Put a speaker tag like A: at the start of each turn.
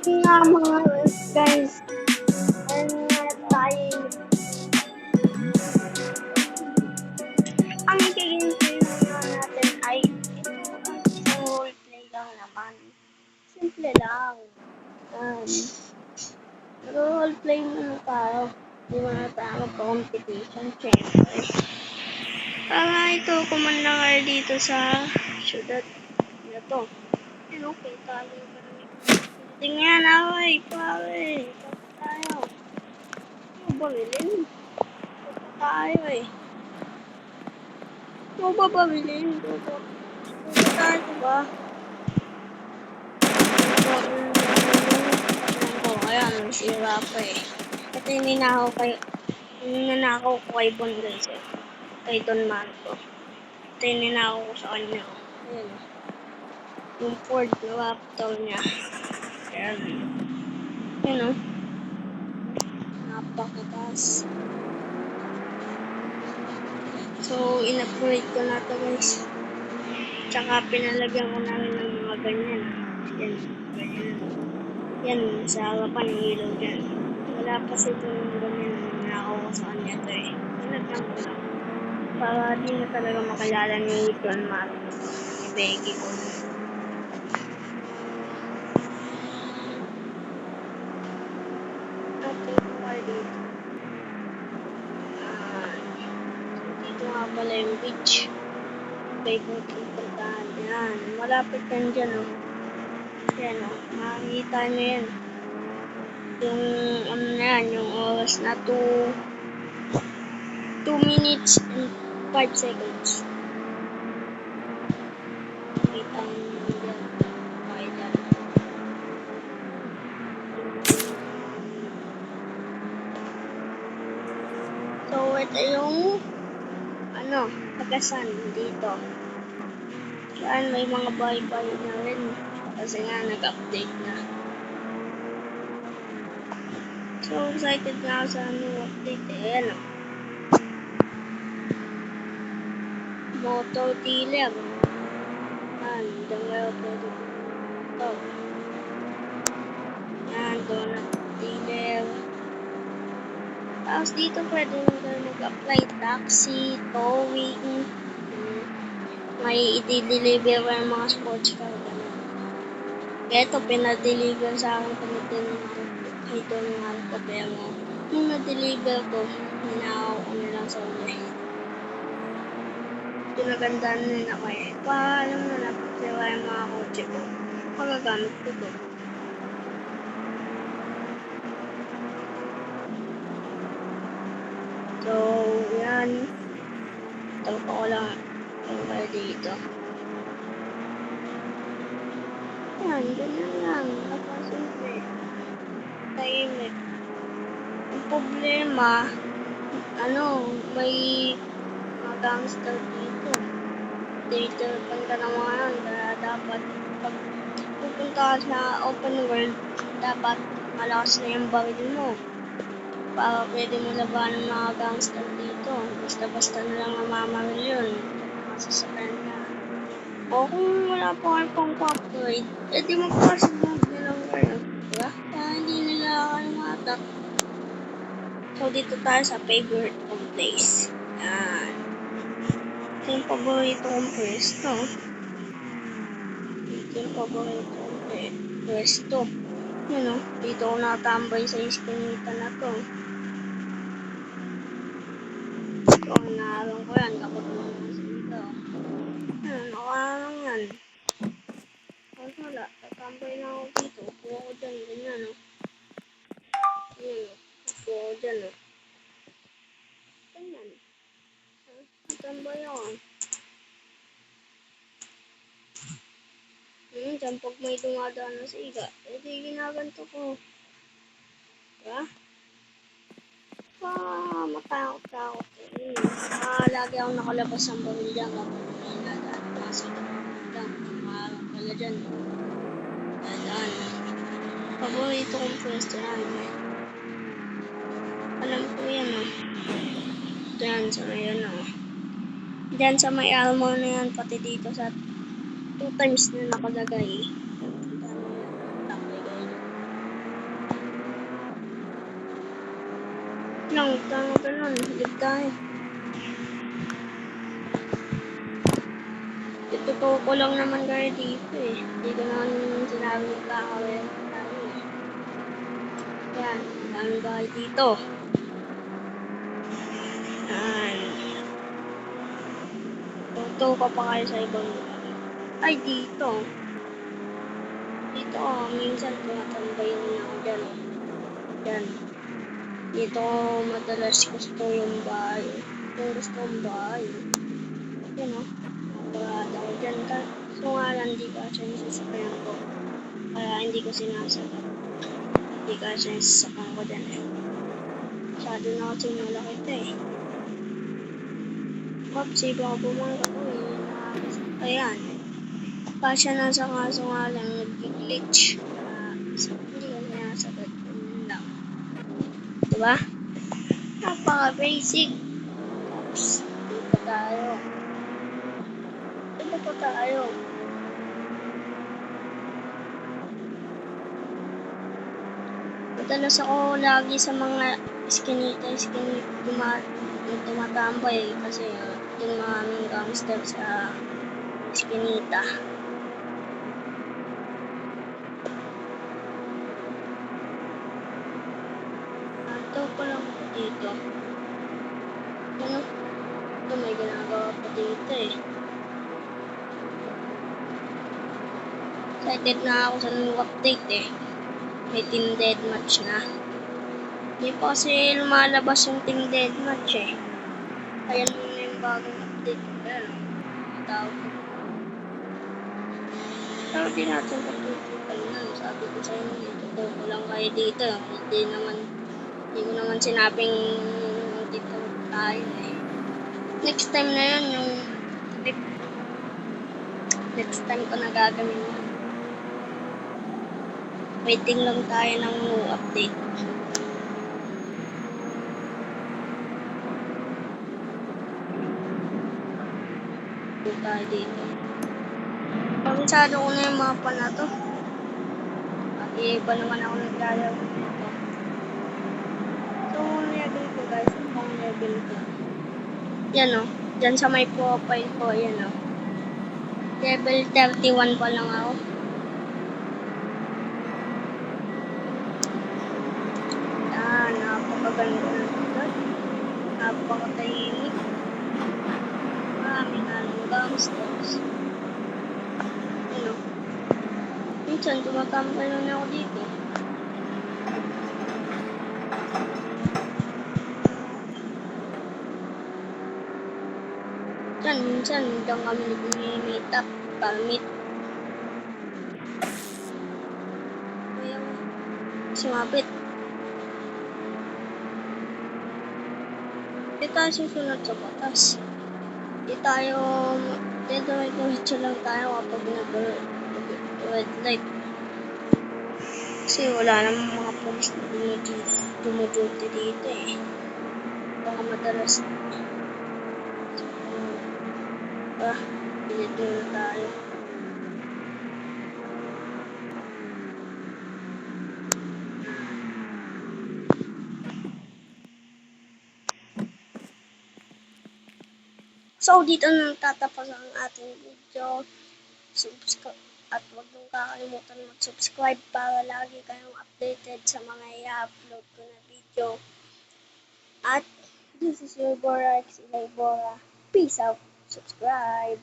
A: nga mga guys, ayun nga tayo. Ang i-gameplay muna natin ay ito ang isang roleplay lang naman. Simple lang. Roleplay muna tayo. Hindi muna tayo mag-competition, syempre. Para ito, kumanda kayo dito sa syudad na to. Ano, kita tayo ba namin? Tingnan away, pare. Tapos tayo. Ano ba bilhin? Tapos tayo eh. Ano ba bilhin? Tapos tayo ba? Ayan, sira pa eh. Ito yung ninakaw ko kay Bon guys eh. Kay Don Marco. Ito yung ninakaw ko sa kanya. Ayan. Yung Ford na laptop niya. Ayan. Ayan o. Napakatas. So, in-upgrade ko na to guys. Tsaka pinalagyan ko na rin ng mga ganyan. Yan. Ganyan. Yan. Sa harapan yung ilaw dyan. Wala pa sa itong ganyan na ninakaw ko sa kanya to eh. Pinagyan ko lang. Para di na talaga makalala ni Don Marco. Ni Becky ko. Dito nga pala yung beach. Favorite yung puntahan. Yan. Malapit yan dyan o. Yan o. Makikita nyo yan. Yung ano na yan. Yung oras na 2 minutes and 5 seconds. Makikita nyo yan. Okay dyan. So ito yung Pagasan dito. Yan, may mga bahay-bahay na rin. Kasi nga, nag-update na. So, excited na ako sa new update. Ayan o. Motor dealer. Yan, dyan kayo pwede ito. Yan, donut dealer. Tapos dito pwede kayo mag-apply taxi, towing. May i-deliver ng mga sports car. Kaya ito, pinadeliver sa akin kay Don Marco. Pero nung na-deliver ko, hinakaw ko lang sa uli. Pinagandaan nila ako eh. Alam mo na, pagkira yung mga kotse ko. Magagamit ko to. So, yan. Tawag ko lang ang dito. Yan, ganyan lang. Napasimple. Tahimik. Ang problema, may mga gangster dito. Dito, pagka ng mga yan, kaya dapat, pag pupunta ka sa open world, dapat malakas na yung baril mo. Para pwede mo labanan ng mga gangster dito. Basta-basta na lang namamaril yun. Masasakyan ka. O kung wala pa kayo pang upgrade, edi magpasimod na lang kayo. Diba? Kaya hindi nila kayo matak. So dito tayo sa favorite kong place. Yan. Ito yung paborito kong pwesto. Ito yung paborito kong pwesto. Yun o. Dito ako nakatambay sa iskinita na to. So, naharang ko yan. Kapag naman sa dito. Nakaharang yan. Tapos wala. Tatambay na ako dito. Upo ako dyan. Ganyan o. Yan o. Upo ako dyan o. Ganyan. Tatambay ako. Diyan pag may dumadaan na siga, edi ginaganto ko. Diba? Matakot-takot eh. Lagi akong nakalabas ng baril dyan kapag may nadaan na siga. Maharap pala dyan. Dadaan. Paborito kong pwesto namin. Alam ko yan o. Diyan sa may Diyan sa may armor na yan, pati dito sa 2 times na nakalagay. Lang, ganun. Live tayo. Totoo ko lang naman kayo dito eh. Hindi ko naman sinabi magkakawin tayo eh. Yan, daming bahay dito. Yan. Tuto ka pa kayo sa ibang lugar. Ay, dito. Dito, minsan tumatambay na ako dyan. Yan. Dito madalas gusto yung bahay. Kung gusto yung bahay. Yan o. Nakurada ko dyan. So nga lang, hindi kasi yung sasakyan ko. Kaya hindi ko sinasagot. Hindi kasi yung sasakyan ko dyan eh. Masyado na kasi malaki ito eh. Popsi, baka bumangga ko eh. Ayan. Kasya na sa kaso nga lang nag-glitch. Hindi ko sinasagot. Yun lang. Diba? Napaka-basic. Oops. Dito tayo. Dito pa tayo. Madalas ako lagi sa mga iskinita tumatambay kasi yung maraming gangster sa iskinita. Ito ko lang dito. Ano? Ito may ginagawa pa dito eh. Excited na ako sa new update eh. May team deathmatch na. Hindi pa kasi lumalabas yung team deathmatch eh. Ayan muna yung bagong update. Ayan o. Tawag. Pero di natin pagtutukan na. Sabi ko sa inyo, totoo ko lang kayo dito. Hindi ko naman sinabing dito tayo eh. Next time na yun yung trip. Next time ko na gagawin yun. Waiting lang tayo ng new update. Tayo dito. Pamisado ko na yung mapa na to. At iba naman ako naglalaro dito. So, level ko guys. Pang level ko. Yan o. Diyan sa may profile ko. Yan o. Level 31 pa lang ako. Yan. Napakaganda na ito. Napakatahimik. Maraming gangsters. Ano? Minsan, tumatambay na ako dito. Yan, minsan, hanggang kami nag-meet up, palmit. Kaya, sumapit. Di tayo susunod sa batas. Di tayo, diretso lang tayo kapag nag-red light. Kasi wala namang mga police na dumuduty dito eh. Baka madalas. Pilit muna tayo. So, dito na tatapos ang ating video. At huwag niyong kakalimutan mag-subscribe para lagi kayong updated sa mga i-upload ko na video. At this is your Bora X Ilay Bora. Peace out. Subscribe.